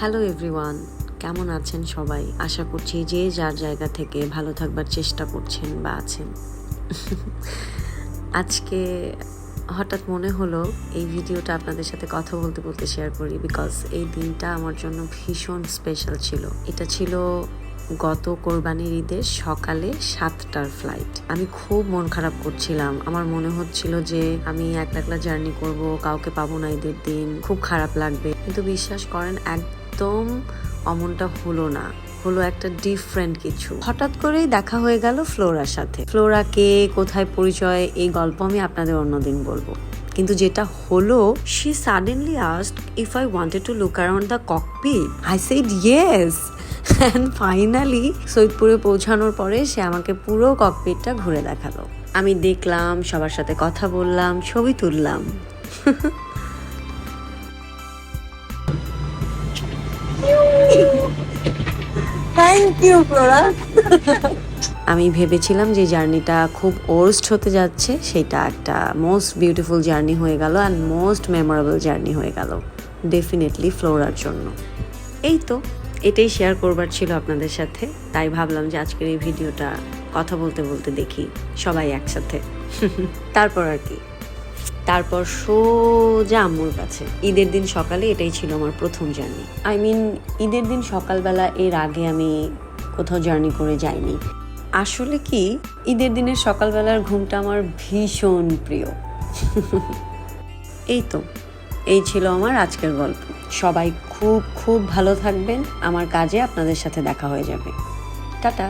Hello everyone, কেমন আছেন সবাই? আশা করছি যে যার জায়গা থেকে ভালো থাকবার চেষ্টা করছেন বা আছেন। আজকে হঠাৎ মনে হলো এই ভিডিওটা আপনাদের সাথে কথা বলতে বলতে শেয়ার করি, বিকজ এই দিনটা আমার জন্য ভীষণ স্পেশাল ছিল। এটা ছিল গত কোরবানির ঈদের সকালে 7টার ফ্লাইট। আমি খুব মন খারাপ করছিলাম। আমার মনে হচ্ছিল যে আমি একলা জার্নি করব, কাউকে পাবো না ঈদের দিন, খুব খারাপ লাগবে। কিন্তু বিশ্বাস করেন, একদম অমনটা হলো না। হলো একটা ডিফারেন্ট কিছু। হঠাৎ করেই দেখা হয়ে গেল ফ্লোরার সাথে। ফ্লোরা কে, কোথায় পরিচয়, এই গল্প আমি আপনাদের অন্যদিন বলবো। কিন্তু যেটা হলো, she suddenly asked if I wanted to look around the cockpit. I said yes. And finally সৈয়দপুরে পৌঁছানোর পরে সে আমাকে পুরো ককপিটটা ঘুরে দেখালো। আমি দেখলাম, সবার সাথে কথা বললাম, ছবি তুললাম। Thank you Flora. আমি ভেবেছিলাম যে জার্নিটা খুব ওর্স্ট হতে যাচ্ছে, সেটা একটা মোস্ট বিউটিফুল জার্নি হয়ে গেল অ্যান্ড মোস্ট মেমোরেবল জার্নি হয়ে গেল ডেফিনেটলি ফ্লোরার জন্য। এই তো, এটাই শেয়ার করবার ছিল আপনাদের সাথে। তাই ভাবলাম যে আজকের এই ভিডিওটা কথা বলতে বলতে দেখি সবাই একসাথে। তারপর আর কি, তারপর সোজা আম্মুর কাছে। ঈদের দিন সকালে এটাই ছিল আমার প্রথম জার্নি। ঈদের দিন সকালবেলা এর আগে আমি কোথাও জার্নি করে যাইনি। আসলে কি, ঈদের দিনের সকালবেলার ঘুমটা আমার ভীষণ প্রিয়। এই তো, এই ছিল আমার আজকের গল্প। সবাই খুব খুব ভালো থাকবেন। আমার কাজে আপনাদের সাথে দেখা হয়ে যাবে। টাটা।